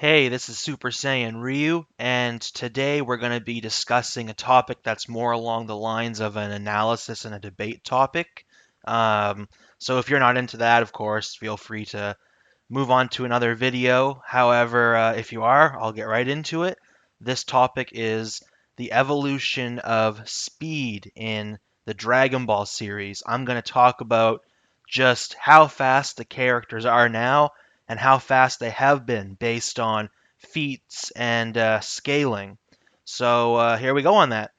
Hey, this is Super Saiyan Ryu, and today we're going to be discussing a topic that's more along the lines of an analysis and a debate topic. Um, so if you're not into that, of course, feel free to move on to another video. However, if you are, I'll get right into it. This topic is the evolution of speed in the Dragon Ball series. I'm going to talk about just how fast the characters are now and how fast they have been based on feats and scaling. So here we go on that.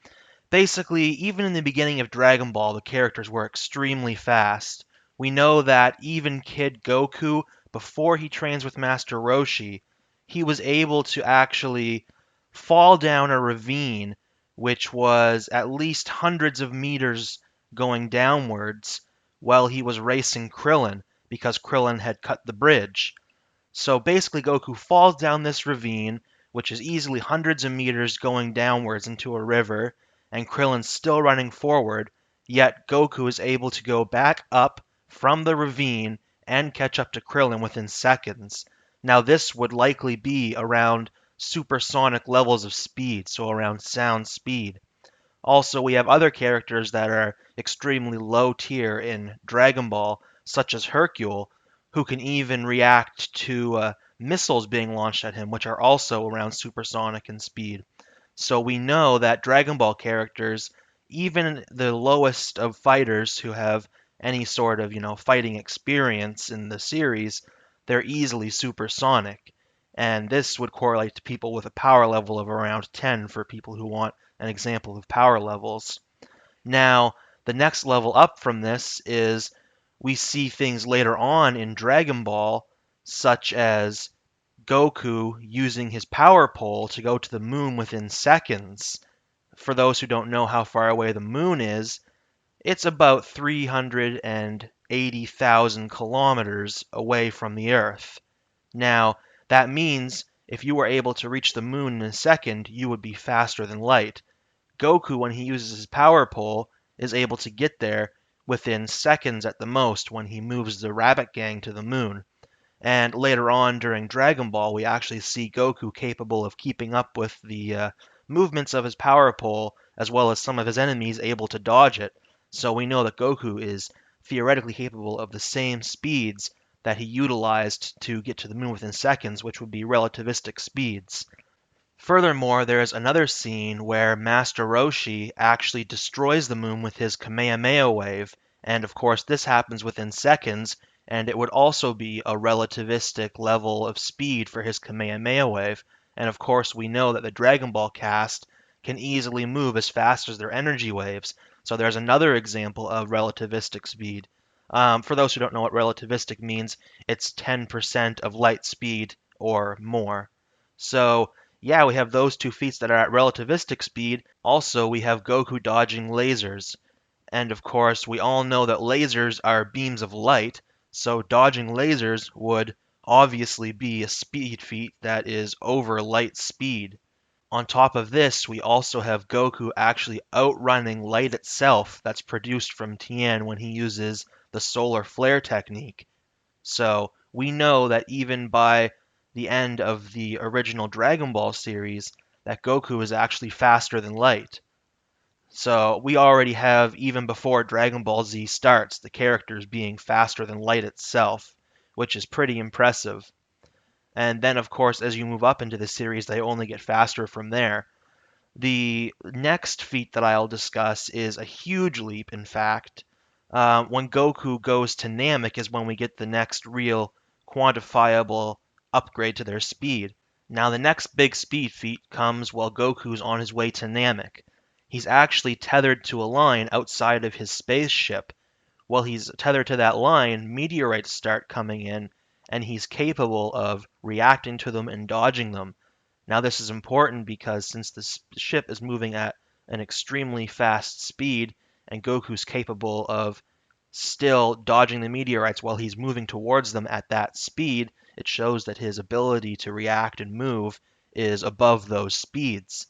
Basically, even in the beginning of Dragon Ball, the characters were extremely fast. We know that even Kid Goku, before he trains with Master Roshi, he was able to actually fall down a ravine which was at least hundreds of meters going downwards while he was racing Krillin because Krillin had cut the bridge. So basically, Goku falls down this ravine, which is easily hundreds of meters going downwards into a river, and Krillin's still running forward, yet Goku is able to go back up from the ravine and catch up to Krillin within seconds. Now, this would likely be around supersonic levels of speed, so around sound speed. Also, we have other characters that are extremely low tier in Dragon Ball, such as Hercule, who can even react to missiles being launched at him, which are also around supersonic in speed. So we know that Dragon Ball characters, even the lowest of fighters who have any sort of, fighting experience in the series, they're easily supersonic. And this would correlate to people with a power level of around 10 for people who want an example of power levels. Now, the next level up from this is we see things later on in Dragon Ball, such as Goku using his power pole to go to the moon within seconds. For those who don't know how far away the moon is, it's about 380,000 kilometers away from the Earth. Now, that means if you were able to reach the moon in a second, you would be faster than light. Goku, when he uses his power pole, is able to get there within seconds at the most when he moves the Rabbit Gang to the moon. And later on during Dragon Ball, we actually see Goku capable of keeping up with the movements of his power pole, as well as some of his enemies able to dodge it. So we know that Goku is theoretically capable of the same speeds that he utilized to get to the moon within seconds, which would be relativistic speeds. Furthermore, there is another scene where Master Roshi actually destroys the moon with his Kamehameha wave, and of course this happens within seconds, and it would also be a relativistic level of speed for his Kamehameha wave. And of course we know that the Dragon Ball cast can easily move as fast as their energy waves, so there's another example of relativistic speed. For those who don't know what relativistic means, it's 10% of light speed or more. So yeah, we have those two feats that are at relativistic speed. Also, we have Goku dodging lasers. And of course, we all know that lasers are beams of light, so dodging lasers would obviously be a speed feat that is over light speed. On top of this, we also have Goku actually outrunning light itself that's produced from Tien when he uses the solar flare technique. So we know that even by the end of the original Dragon Ball series, that Goku is actually faster than light. So we already have, even before Dragon Ball Z starts, the characters being faster than light itself, which is pretty impressive. And then, of course, as you move up into the series, they only get faster from there. The next feat that I'll discuss is a huge leap, in fact. When Goku goes to Namek is when we get the next real quantifiable upgrade to their speed. Now, the next big speed feat comes while Goku's on his way to Namek. He's actually tethered to a line outside of his spaceship. While he's tethered to that line, meteorites start coming in, and he's capable of reacting to them and dodging them. Now, this is important because since the ship is moving at an extremely fast speed, and Goku's capable of still dodging the meteorites while he's moving towards them at that speed, it shows that his ability to react and move is above those speeds.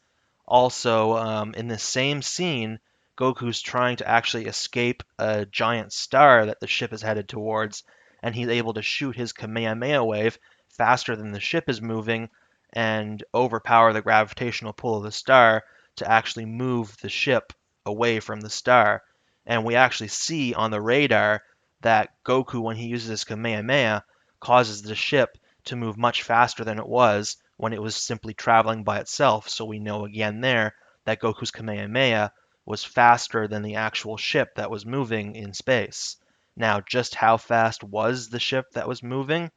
Also, in the same scene, Goku's trying to actually escape a giant star that the ship is headed towards, and he's able to shoot his Kamehameha wave faster than the ship is moving and overpower the gravitational pull of the star to actually move the ship away from the star. And we actually see on the radar that Goku, when he uses his Kamehameha, causes the ship to move much faster than it was when it was simply traveling by itself. So we know again there that Goku's Kamehameha was faster than the actual ship that was moving in space. Now, just how fast was the ship that was moving?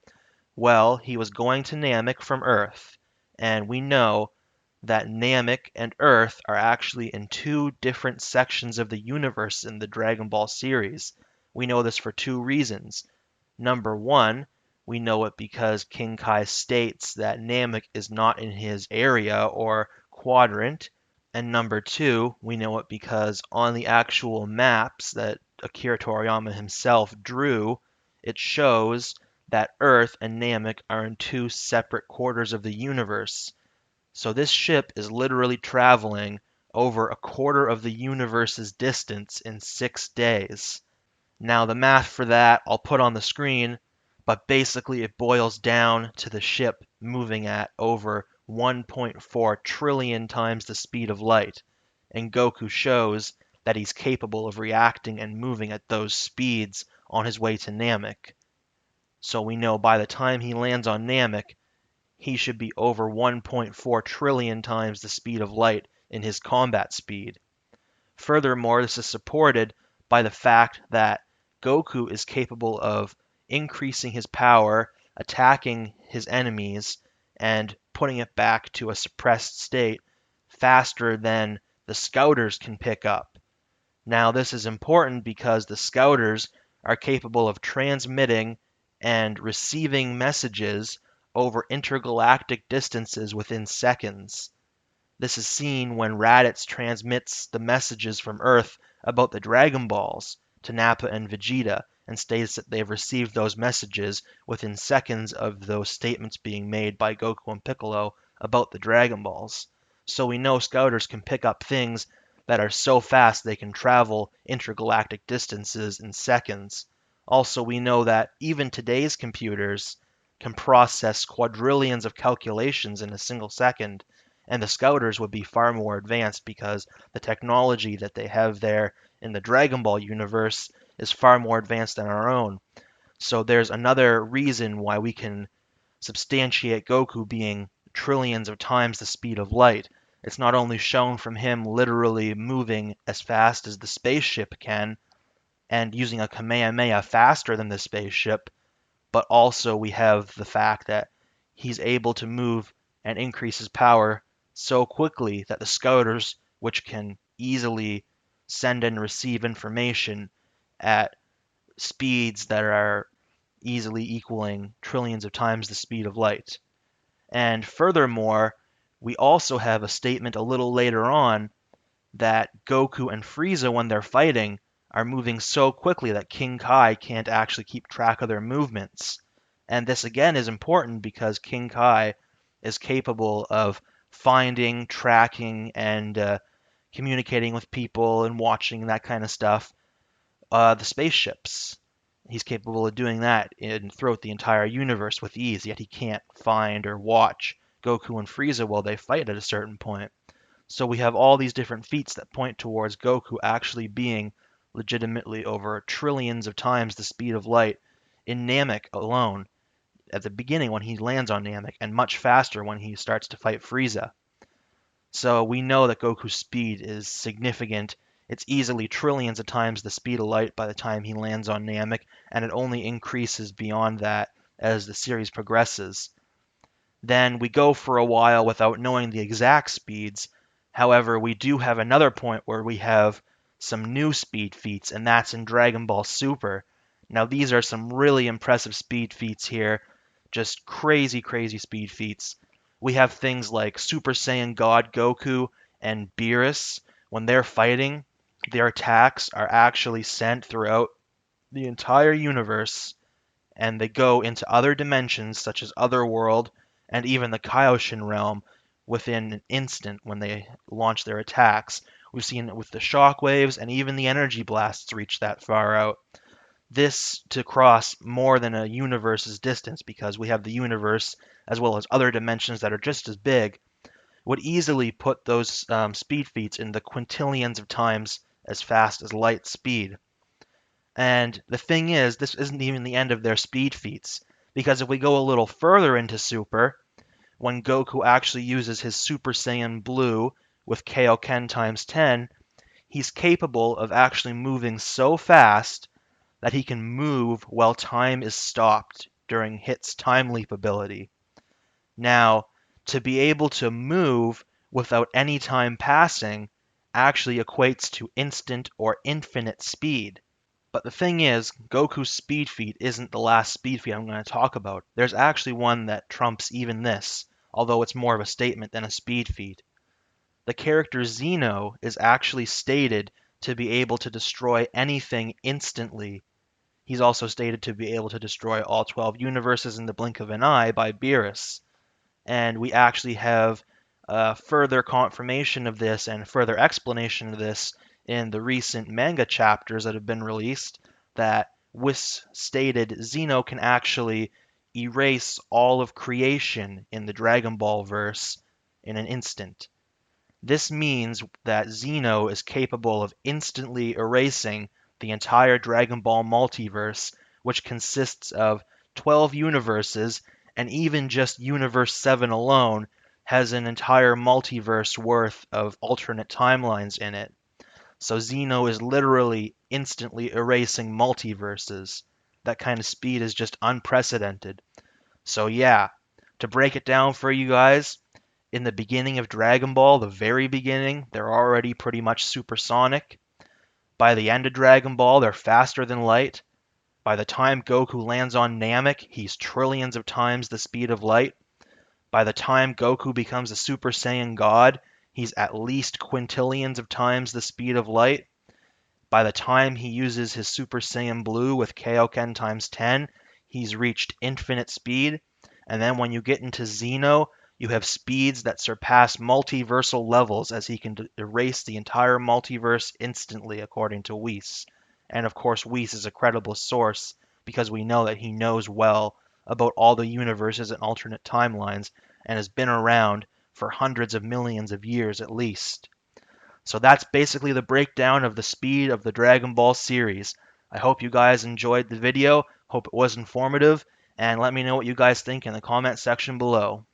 Well, he was going to Namek from Earth, and we know that Namek and Earth are actually in two different sections of the universe in the Dragon Ball series. We know this for two reasons. Number one, we know it because King Kai states that Namek is not in his area or quadrant. And number two, we know it because on the actual maps that Akira Toriyama himself drew, it shows that Earth and Namek are in two separate quarters of the universe. So this ship is literally traveling over a quarter of the universe's distance in 6 days. Now, the math for that I'll put on the screen, but basically it boils down to the ship moving at over 1.4 trillion times the speed of light, and Goku shows that he's capable of reacting and moving at those speeds on his way to Namek. So we know by the time he lands on Namek, he should be over 1.4 trillion times the speed of light in his combat speed. Furthermore, this is supported by the fact that Goku is capable of increasing his power, attacking his enemies, and putting it back to a suppressed state faster than the Scouters can pick up. Now, this is important because the Scouters are capable of transmitting and receiving messages over intergalactic distances within seconds. This is seen when Raditz transmits the messages from Earth about the Dragon Balls to Nappa and Vegeta and states that they've received those messages within seconds of those statements being made by Goku and Piccolo about the Dragon Balls. So we know Scouters can pick up things that are so fast they can travel intergalactic distances in seconds. Also, we know that even today's computers can process quadrillions of calculations in a single second, and the Scouters would be far more advanced because the technology that they have there in the Dragon Ball universe is far more advanced than our own. So there's another reason why we can substantiate Goku being trillions of times the speed of light. It's not only shown from him literally moving as fast as the spaceship can and using a Kamehameha faster than the spaceship, but also we have the fact that he's able to move and increase his power so quickly that the Scouters, which can easily send and receive information at speeds that are easily equaling trillions of times the speed of light. And furthermore, we also have a statement a little later on that Goku and Frieza, when they're fighting, are moving so quickly that King Kai can't actually keep track of their movements. And this again is important because King Kai is capable of finding, tracking, and communicating with people and watching that kind of stuff. The spaceships. He's capable of doing that throughout the entire universe with ease, yet he can't find or watch Goku and Frieza while they fight at a certain point. So we have all these different feats that point towards Goku actually being legitimately over trillions of times the speed of light in Namek alone at the beginning when he lands on Namek, and much faster when he starts to fight Frieza. So we know that Goku's speed is significant. It's easily trillions of times the speed of light by the time he lands on Namek, and it only increases beyond that as the series progresses. Then we go for a while without knowing the exact speeds. However, we do have another point where we have some new speed feats, and that's in Dragon Ball Super. Now, these are some really impressive speed feats here. Just crazy, crazy speed feats. We have things like Super Saiyan God Goku and Beerus. When they're fighting, their attacks are actually sent throughout the entire universe, and they go into other dimensions such as Otherworld and even the Kaioshin realm within an instant when they launch their attacks. We've seen it with the shockwaves and even the energy blasts reach that far out. this to cross more than a universe's distance, because we have the universe as well as other dimensions that are just as big, would easily put those speed feats in the quintillions of times as fast as light speed. And the thing is, this isn't even the end of their speed feats, because if we go a little further into Super, when Goku actually uses his Super Saiyan Blue with Kaioken times 10, he's capable of actually moving so fast that he can move while time is stopped during Hit's time leap ability. Now, to be able to move without any time passing actually equates to instant or infinite speed. But the thing is, Goku's speed feat isn't the last speed feat I'm going to talk about. There's actually one that trumps even this, although it's more of a statement than a speed feat. The character Zeno is actually stated to be able to destroy anything instantly. He's also stated to be able to destroy all 12 universes in the blink of an eye by Beerus. And we actually have further confirmation of this and further explanation of this in the recent manga chapters that have been released, that Whis stated Zeno can actually erase all of creation in the Dragon Ball verse in an instant. This means that Zeno is capable of instantly erasing the entire Dragon Ball multiverse, which consists of 12 universes, and even just Universe 7 alone has an entire multiverse worth of alternate timelines in it. So Zeno is literally instantly erasing multiverses. That kind of speed is just unprecedented. So yeah, to break it down for you guys, in the beginning of Dragon Ball, the very beginning, they're already pretty much supersonic. By the end of Dragon Ball, they're faster than light. By the time Goku lands on Namek, he's trillions of times the speed of light. By the time Goku becomes a Super Saiyan God, he's at least quintillions of times the speed of light. By the time he uses his Super Saiyan Blue with Kaioken times 10, he's reached infinite speed. And then when you get into Xeno, you have speeds that surpass multiversal levels, as he can erase the entire multiverse instantly, according to Whis. And of course, Whis is a credible source because we know that he knows well about all the universes and alternate timelines and has been around for hundreds of millions of years at least. So that's basically the breakdown of the speed of the Dragon Ball series. I hope you guys enjoyed the video, hope it was informative, and let me know what you guys think in the comment section below.